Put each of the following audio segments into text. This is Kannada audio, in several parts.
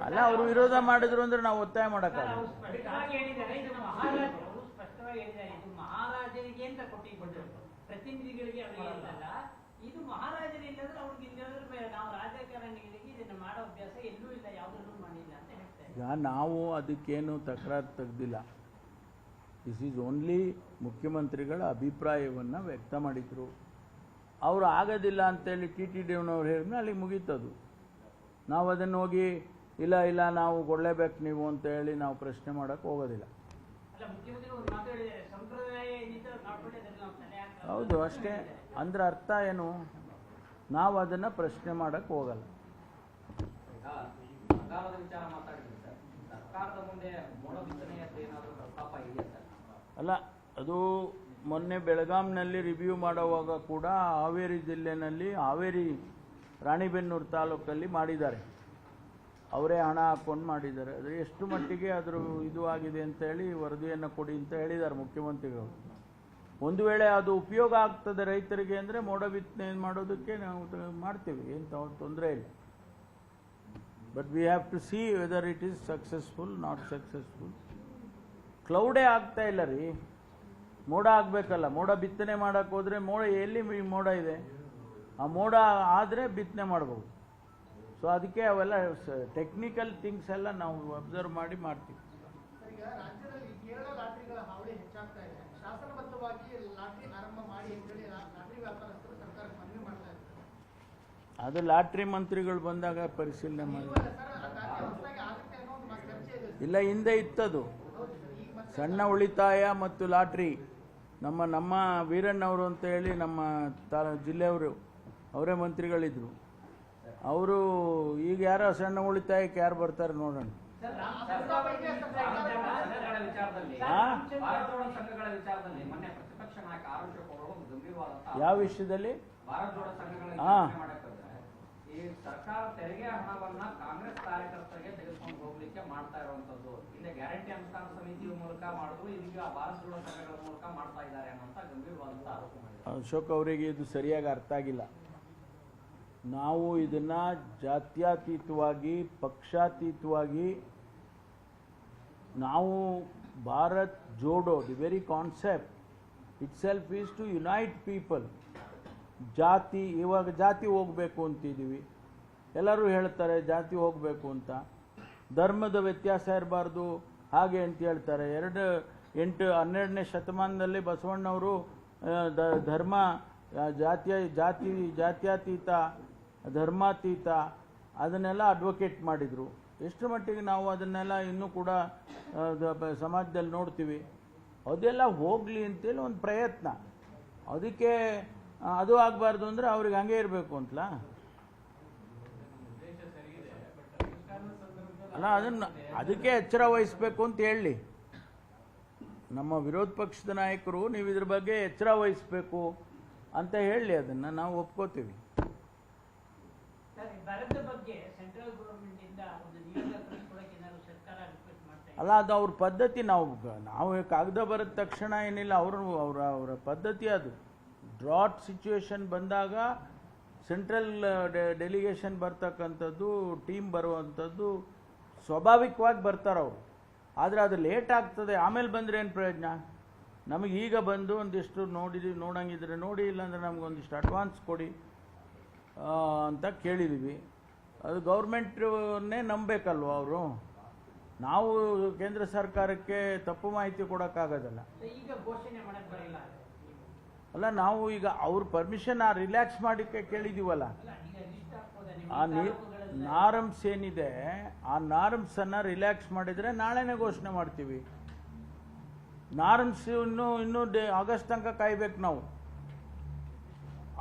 ಅಲ್ಲ ಅವರು ವಿರೋಧ ಮಾಡಿದ್ರು ಅಂದ್ರೆ ನಾವು ಒತ್ತಾಯ ಮಾಡೋಕ್ಕಾಗಲ್ಲ. ಮಹಾರಾಜರಿಗೆ ಅಂತ ಕೊಟ್ಟಿದ್ದು ಪ್ರತಿನಿಧಿಗಳಿಗೆ ಅವರಿಗೆಲ್ಲ ಇದು ಮಹಾರಾಜರಿಲ್ಲ ಅಂದ್ರೆ ಅವ್ರಿಗೆ ಇಲ್ಲದ್ರೆ ನಾವು ರಾಜಕಾರಣಿಗಳಿಗೆ ಇದನ್ನ ಮಾಡೋ ಅಭ್ಯಾಸ ಎಲ್ಲೂ ಇಲ್ಲ, ಯಾವುದನ್ನು ಮಾಡಿಲ್ಲ ಅಂತ ಹೇಳ್ತಾರೆ. ಈಗ ನಾವು ಅದಕ್ಕೇನು ತಕರಾರು ತೆಗೆದಿಲ್ಲ. ದಿಸ್ ಈಸ್ ಓನ್ಲಿ ಮುಖ್ಯಮಂತ್ರಿಗಳ ಅಭಿಪ್ರಾಯವನ್ನು ವ್ಯಕ್ತ ಮಾಡಿದರು. ಅವರು ಆಗೋದಿಲ್ಲ ಅಂತೇಳಿ TTDನವ್ರು ಹೇಳಿದ್ಮೇಲೆ ಅಲ್ಲಿಗೆ ಮುಗೀತದು. ನಾವು ಅದನ್ನು ಹೋಗಿ ಇಲ್ಲ ಇಲ್ಲ ನಾವು ಕೊಡಲೇಬೇಕು ನೀವು ಅಂತ ಹೇಳಿ ನಾವು ಪ್ರಶ್ನೆ ಮಾಡೋಕ್ಕೆ ಹೋಗೋದಿಲ್ಲ. ಹೌದು ಅಷ್ಟೇ. ಅಂದ್ರೆ ಅರ್ಥ ಏನು, ನಾವು ಅದನ್ನು ಪ್ರಶ್ನೆ ಮಾಡೋಕ್ಕೆ ಹೋಗಲ್ಲ. ಅಲ್ಲ, ಅದು ಮೊನ್ನೆ ಬೆಳಗಾಂನಲ್ಲಿ ರಿವ್ಯೂ ಮಾಡುವಾಗ ಕೂಡ ಹಾವೇರಿ ಜಿಲ್ಲೆನಲ್ಲಿ ಹಾವೇರಿ ರಾಣಿಬೆನ್ನೂರು ತಾಲೂಕಲ್ಲಿ ಮಾಡಿದ್ದಾರೆ. ಅವರೇ ಹಣ ಹಾಕ್ಕೊಂಡು ಮಾಡಿದ್ದಾರೆ. ಅದು ಎಷ್ಟು ಮಟ್ಟಿಗೆ ಅದ್ರ ಇದು ಆಗಿದೆ ಅಂತೇಳಿ ವರದಿಯನ್ನು ಕೊಡಿ ಅಂತ ಹೇಳಿದ್ದಾರೆ ಮುಖ್ಯಮಂತ್ರಿಗಳು. ಒಂದು ವೇಳೆ ಅದು ಉಪಯೋಗ ಆಗ್ತದೆ ರೈತರಿಗೆ ಅಂದರೆ ಮೋಡ ಬಿತ್ತನೆ ಮಾಡೋದಕ್ಕೆ ನಾವು ಮಾಡ್ತೀವಿ, ಏನು ತೊಂದರೆ ಇಲ್ಲ. But we have to see whether it is successful not successful. ಕ್ಲೌಡೇ ಆಗ್ತಾ ಇಲ್ಲ ರೀ, ಮೋಡ ಆಗಬೇಕಲ್ಲ. ಮೋಡ ಬಿತ್ತನೆ ಮಾಡೋಕ್ಕೆ ಹೋದರೆ ಮೋಡ ಎಲ್ಲಿ ಮೋಡ ಇದೆ, ಆ ಮೋಡ ಆದರೆ ಬಿತ್ತನೆ ಮಾಡ್ಬೋದು. ಸೊ ಅದಕ್ಕೆ ಅವೆಲ್ಲ ಟೆಕ್ನಿಕಲ್ ಥಿಂಗ್ಸ್ ಎಲ್ಲ ನಾವು ಅಬ್ಸರ್ವ್ ಮಾಡಿ ಮಾಡ್ತೀವಿ. ಅದು ಲಾಟ್ರಿ ಮಂತ್ರಿಗಳು ಬಂದಾಗ ಪರಿಶೀಲನೆ ಮಾಡಿ. ಇಲ್ಲ, ಹಿಂದೆ ಇತ್ತದು ಸಣ್ಣ ಉಳಿತಾಯ ಮತ್ತು ಲಾಟ್ರಿ. ನಮ್ಮ ವೀರಣ್ಣವರು ಅಂತ ಹೇಳಿ ನಮ್ಮ ಜಿಲ್ಲೆಯವರು, ಅವರೇ ಮಂತ್ರಿಗಳಿದ್ರು. ಅವರು ಈಗ ಯಾರೋ ಸಣ್ಣ ಉಳಿತಾಯಕ್ಕೆ ಯಾರು ಬರ್ತಾರೆ ನೋಡೋಣ. ಯಾವ ವಿಷಯದಲ್ಲಿ? ಈ ಸರ್ಕಾರ ತೆರಿಗೆ ಹಣವನ್ನ ಕಾಂಗ್ರೆಸ್ ಕಾರ್ಯಕರ್ತರಿಗೆ ತೆಗೆದುಕೊಂಡು ಹೋಗ್ಲಿಕ್ಕೆ ಮಾಡ್ತಾ ಇರುವಂತದ್ದು, ಇಲ್ಲಿ ಗ್ಯಾರಂಟಿ ಅನುಷ್ಠಾನ ಸಮಿತಿಯ ಮೂಲಕ ಮಾಡುದು, ಇದೀಗ ಭಾರತ ಜೋಡೋ ಸಂಘಗಳ ಮೂಲಕ ಮಾಡ್ತಾ ಇದ್ದಾರೆ ಅನ್ನೋಂತ ಗಂಭೀರವಾದಂತಹ ಆರೋಪ ಮಾಡಿದ್ದಾರೆ. ಅಶೋಕ್ ಅವರಿಗೆ ಇದು ಸರಿಯಾಗಿ ಅರ್ಥ ಆಗಿಲ್ಲ. ನಾವು ಇದನ್ನ ಜಾತ್ಯತೀತವಾಗಿ ಪಕ್ಷಾತೀತವಾಗಿ ನಾವು Bharat Jodo the very concept itself is to unite people. ಜಾತಿ, ಇವಾಗ ಜಾತಿ ಹೋಗಬೇಕು ಅಂತಿದ್ದೀವಿ, ಎಲ್ಲರೂ ಹೇಳ್ತಾರೆ ಜಾತಿ ಹೋಗಬೇಕು ಅಂತ. ಧರ್ಮದ ವ್ಯತ್ಯಾಸ ಇರಬಾರ್ದು ಹಾಗೆ ಅಂತ ಹೇಳ್ತಾರೆ. 12ನೇ ಶತಮಾನದಲ್ಲಿ ಬಸವಣ್ಣವರು ಧರ್ಮ ಜಾತ್ಯತೀತ ಧರ್ಮಾತೀತ ಅದನ್ನೆಲ್ಲ ಅಡ್ವೊಕೇಟ್ ಮಾಡಿದರು. ಎಷ್ಟು ಮಟ್ಟಿಗೆ ನಾವು ಅದನ್ನೆಲ್ಲ ಇನ್ನೂ ಕೂಡ ಸಮಾಜದಲ್ಲಿ ನೋಡ್ತೀವಿ. ಅದೆಲ್ಲ ಹೋಗಲಿ ಅಂತೇಳಿ ಒಂದು ಪ್ರಯತ್ನ. ಅದಕ್ಕೆ ಅದು ಆಗಬಾರ್ದು ಅಂದರೆ ಅವ್ರಿಗೆ ಹಂಗೆ ಇರಬೇಕು ಅಂತಲ್ಲ. ಅಲ್ಲ, ಅದಕ್ಕೆ ಎಚ್ಚರ ವಹಿಸಬೇಕು ಅಂತ ಹೇಳಿ ನಮ್ಮ ವಿರೋಧ ಪಕ್ಷದ ನಾಯಕರು, ನೀವು ಇದ್ರ ಬಗ್ಗೆ ಎಚ್ಚರ ವಹಿಸಬೇಕು ಅಂತ ಹೇಳಿ ಅದನ್ನು ನಾವು ಒಪ್ಕೋತೀವಿ. ಅಲ್ಲ, ಅದು ಅವ್ರ ಪದ್ಧತಿ. ನಾವು ಕಾಗದ ಬರೆದ ತಕ್ಷಣ ಏನಿಲ್ಲ, ಅವರ ಪದ್ಧತಿ ಅದು. ಡ್ರಾಟ್ ಸಿಚುವೇಶನ್ ಬಂದಾಗ ಸೆಂಟ್ರಲ್ ಡೆಲಿಗೇಷನ್ ಬರ್ತಕ್ಕಂಥದ್ದು, ಟೀಮ್ ಬರುವಂಥದ್ದು ಸ್ವಾಭಾವಿಕವಾಗಿ ಬರ್ತಾರೆ ಅವರು. ಆದರೆ ಅದು ಲೇಟ್ ಆಗ್ತದೆ. ಆಮೇಲೆ ಬಂದರೆ ಏನು ಪ್ರಯೋಜನ? ನಮಗೆ ಈಗ ಬಂದು ಒಂದಿಷ್ಟು ನೋಡಂಗಿದ್ರೆ ನೋಡಿ, ಇಲ್ಲಾಂದರೆ ನಮಗೊಂದಿಷ್ಟು ಅಡ್ವಾನ್ಸ್ ಕೊಡಿ ಅಂತ ಕೇಳಿದ್ದೀವಿ. ಅದು ಗೌರ್ಮೆಂಟನ್ನೇ ನಂಬಬೇಕಲ್ವ ಅವರು. ನಾವು ಕೇಂದ್ರ ಸರ್ಕಾರಕ್ಕೆ ತಪ್ಪು ಮಾಹಿತಿ ಕೊಡೋಕ್ಕಾಗೋದಲ್ಲ. ಅಲ್ಲ, ನಾವು ಈಗ ಅವ್ರ ಪರ್ಮಿಷನ್ ರಿಲ್ಯಾಕ್ಸ್ ಮಾಡಿಕ್ಕೆ ಕೇಳಿದ್ದೀವಲ್ಲ. ಆ ನಾರ್ಮ್ಸ್ ಏನಿದೆ, ಆ ನಾರ್ಮ್ಸನ್ನು ರಿಲ್ಯಾಕ್ಸ್ ಮಾಡಿದರೆ ನಾಳೆನೇ ಘೋಷಣೆ ಮಾಡ್ತೀವಿ. ನಾರ್ಮ್ಸ್ ಇನ್ನೂ ಆಗಸ್ಟ್ ತನಕ ಕಾಯ್ಬೇಕು ನಾವು.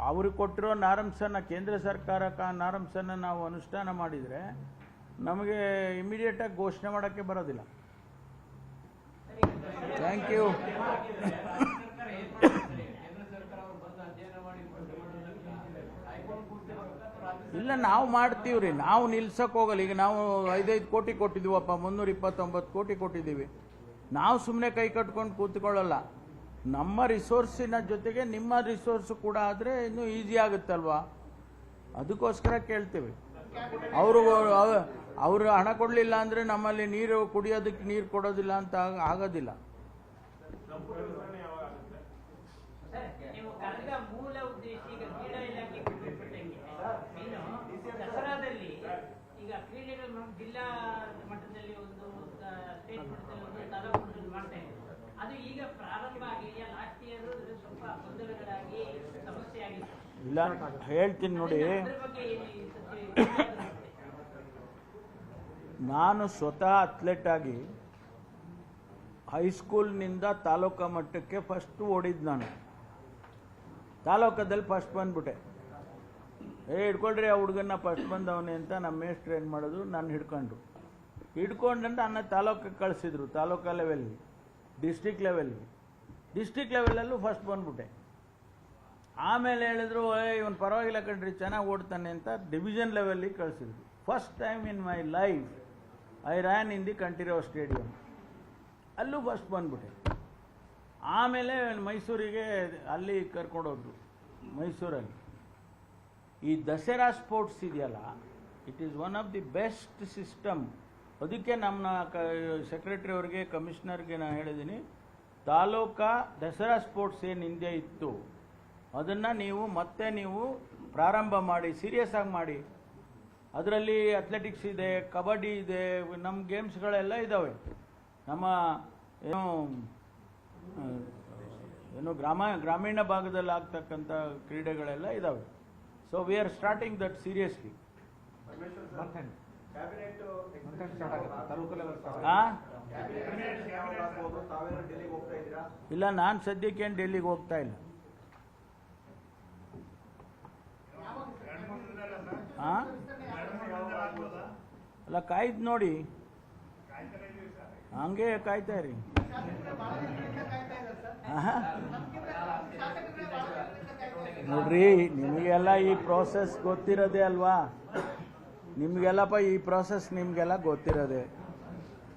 ಅವ್ರಿಗೆ ಕೊಟ್ಟಿರೋ ನಾರ್ಮ್ಸನ್ನು, ಕೇಂದ್ರ ಸರ್ಕಾರ ನಾರ್ಮ್ಸನ್ನು ನಾವು ಅನುಷ್ಠಾನ ಮಾಡಿದರೆ ನಮಗೆ ಇಮಿಡಿಯೇಟಾಗಿ ಘೋಷಣೆ ಮಾಡೋಕ್ಕೆ ಬರೋದಿಲ್ಲ. Thank you. ಇಲ್ಲ, ನಾವು ಮಾಡ್ತೀವ್ರಿ, ನಾವು ನಿಲ್ಸಕ್ಕೆ ಹೋಗಲ್ಲ. ಈಗ ನಾವು 5 ಕೋಟಿ ಕೊಟ್ಟಿದ್ದೀವಪ್ಪ, 329 ಕೋಟಿ ಕೊಟ್ಟಿದ್ದೀವಿ. ನಾವು ಸುಮ್ಮನೆ ಕೈ ಕಟ್ಕೊಂಡು ಕೂತ್ಕೊಳ್ಳಲ್ಲ. ನಮ್ಮ ರಿಸೋರ್ಸಿನ ಜೊತೆಗೆ ನಿಮ್ಮ ರಿಸೋರ್ಸು ಕೂಡ ಆದರೆ ಇನ್ನೂ ಈಸಿ ಆಗುತ್ತಲ್ವಾ, ಅದಕ್ಕೋಸ್ಕರ ಕೇಳ್ತೀವಿ. ಅವರು ಅವರು ಹಣ ಕೊಡಲಿಲ್ಲ ಅಂದರೆ ನಮ್ಮಲ್ಲಿ ನೀರು ಕುಡಿಯೋದಕ್ಕೆ ನೀರು ಕೊಡೋದಿಲ್ಲ ಅಂತ ಆಗೋದಿಲ್ಲ. ನೀವು ಕಳೆದ ಮೂಲ ಉದ್ದೇಶ ಈಗ ಕ್ರೀಡಾ ಇಲಾಖೆ ಬಿಟ್ಟಂಗೆ ನೀನು ದಸರಾದಲ್ಲಿ ಈಗ ಕ್ರೀಡೆಗಳು ಜಿಲ್ಲಾ ಮಟ್ಟದಲ್ಲಿ ಒಂದು ಸ್ಟೇಟ್ ಮಟ್ಟದಲ್ಲಿ ಒಂದು ತಾಲೂಕು ಮಟ್ಟದಲ್ಲಿ ಮಾಡ್ತಾ ಇದ್ದಾರೆ. ಅದು ಈಗ ಪ್ರಾರಂಭ ಆಗಿ ಲಾಸ್ಟ್ ಇಯರ್ ಸ್ವಲ್ಪ ಗೊಂದಲಗಳಾಗಿ ಸಮಸ್ಯೆ ಆಗಿತ್ತು. ಇಲ್ಲ ಹೇಳ್ತೀನಿ ನೋಡಿ, ಅದ್ರ ಬಗ್ಗೆ ಏನು ನಾನು ಸ್ವತಃ ಅಥ್ಲೆಟ್ ಆಗಿ ಹೈಸ್ಕೂಲ್ನಿಂದ ತಾಲೂಕಾ ಮಟ್ಟಕ್ಕೆ ಫಸ್ಟ್ ಓಡಿದ್ದು. ನಾನು ತಾಲೂಕದಲ್ಲಿ ಫಸ್ಟ್ ಬಂದ್ಬಿಟ್ಟೆ. ಹಿಡ್ಕೊಳ್ರಿ ಆ ಹುಡುಗನ್ನ ಫಸ್ಟ್ ಬಂದವನೇ ಅಂತ ನಮ್ಮ ಮೇಸ್ಟ್ರು ಏನು ಮಾಡೋದು, ನಾನು ಹಿಡ್ಕೊಂಡ್ರೆ ನನ್ನ ತಾಲೂಕಿಗೆ ಕಳಿಸಿದ್ರು. ತಾಲೂಕಾ ಲೆವೆಲ್ಗೆ, ಡಿಸ್ಟಿಕ್ ಲೆವೆಲಲ್ಲೂ ಫಸ್ಟ್ ಬಂದ್ಬಿಟ್ಟೆ. ಆಮೇಲೆ ಹೇಳಿದ್ರು ಇವನು ಪರವಾಗಿಲ್ಲ ಕಣ್ರಿ ಚೆನ್ನಾಗಿ ಓಡ್ತಾನೆ ಅಂತ ಡಿವಿಷನ್ ಲೆವೆಲ್ಲಿಗೆ ಕಳಿಸಿದ್ರು. First time in my life I ran in the Kanteerava stadium, ಅಲ್ಲೂ ಫಸ್ಟ್ ಬಂದ್ಬಿಟ್ಟೆ. ಆಮೇಲೆ ಮೈಸೂರಿಗೆ ಅಲ್ಲಿ ಕರ್ಕೊಂಡೋದ್ರು. ಮೈಸೂರಲ್ಲಿ ಈ ದಸರಾ ಸ್ಪೋರ್ಟ್ಸ್ ಇದೆಯಲ್ಲ, it is one of the best system. ಅದಕ್ಕೆ ನಮ್ಮ ಸೆಕ್ರೆಟರಿ ಅವ್ರಿಗೆ, ಕಮಿಷನರ್ಗೆ ನಾನು ಹೇಳಿದ್ದೀನಿ, ತಾಲೂಕಾ ದಸರಾ ಸ್ಪೋರ್ಟ್ಸ್ ಏನು ಹಿಂದೆ ಇತ್ತು ಅದನ್ನು ನೀವು ಪ್ರಾರಂಭ ಮಾಡಿ, ಸೀರಿಯಸ್ ಆಗಿ ಮಾಡಿ. ಅದರಲ್ಲಿ ಅಥ್ಲೆಟಿಕ್ಸ್ ಇದೆ, ಕಬಡ್ಡಿ ಇದೆ, ನಮ್ಮ ಗೇಮ್ಸ್ಗಳೆಲ್ಲ ಇದ್ದಾವೆ. ನಮ್ಮ ಏನು ಗ್ರಾಮೀಣ ಭಾಗದಲ್ಲಿ ಆಗ್ತಕ್ಕಂಥ ಕ್ರೀಡೆಗಳೆಲ್ಲ ಇದ್ದಾವೆ. So we are starting that seriously. ಇಲ್ಲ, ನಾನು ಸದ್ಯಕ್ಕೇನು ಡೆಲ್ಲಿಗೆ ಹೋಗ್ತಾ ಇಲ್ಲ. ಅಲ್ಲ, ಕಾಯ್ದು ನೋಡಿ, ಹಂಗೆ ಕಾಯ್ತಾ ಇರಿ. ನೋಡ್ರಿ, ನಿಮಗೆಲ್ಲ ಈ ಪ್ರೋಸೆಸ್ ಗೊತ್ತಿರೋದೇ ಅಲ್ವಾ? ನಿಮಗೆಲ್ಲಪ್ಪ ಈ ಪ್ರೋಸೆಸ್ ನಿಮಗೆಲ್ಲ ಗೊತ್ತಿರೋದೆ.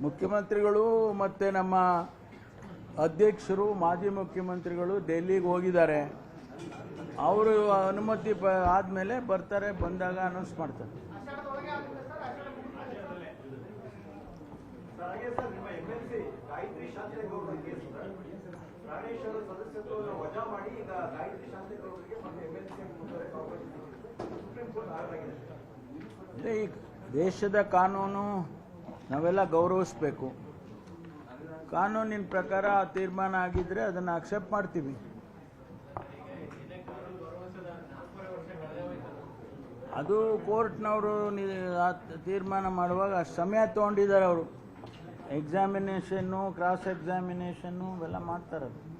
ಮುಖ್ಯಮಂತ್ರಿಗಳು ಮತ್ತು ನಮ್ಮ ಅಧ್ಯಕ್ಷರು, ಮಾಜಿ ಮುಖ್ಯಮಂತ್ರಿಗಳು ಡೆಲ್ಲಿಗೆ ಹೋಗಿದ್ದಾರೆ. ಅವರು ಅನುಮತಿ ಆದಮೇಲೆ ಬರ್ತಾರೆ, ಬಂದಾಗ ಅನೌನ್ಸ್ ಮಾಡ್ತಾರೆ. ಈ ದೇಶದ ಕಾನೂನು ನಾವೆಲ್ಲ ಗೌರವಿಸಬೇಕು. ಕಾನೂನಿನ ಪ್ರಕಾರ ತೀರ್ಮಾನ ಆಗಿದ್ರೆ ಅದನ್ನು ಅಕ್ಸೆಪ್ಟ್ ಮಾಡ್ತೀವಿ. ಅದು ಕೋರ್ಟ್ನವರು ತೀರ್ಮಾನ ಮಾಡುವಾಗ ಅಷ್ಟು ಸಮಯ ತೊಗೊಂಡಿದ್ದಾರೆ. ಅವರು ಎಕ್ಸಾಮಿನೇಷನ್ನು, ಕ್ರಾಸ್ ಎಕ್ಸಾಮಿನೇಷನ್ನು ಇವೆಲ್ಲ ಮಾಡ್ತಾರೆ.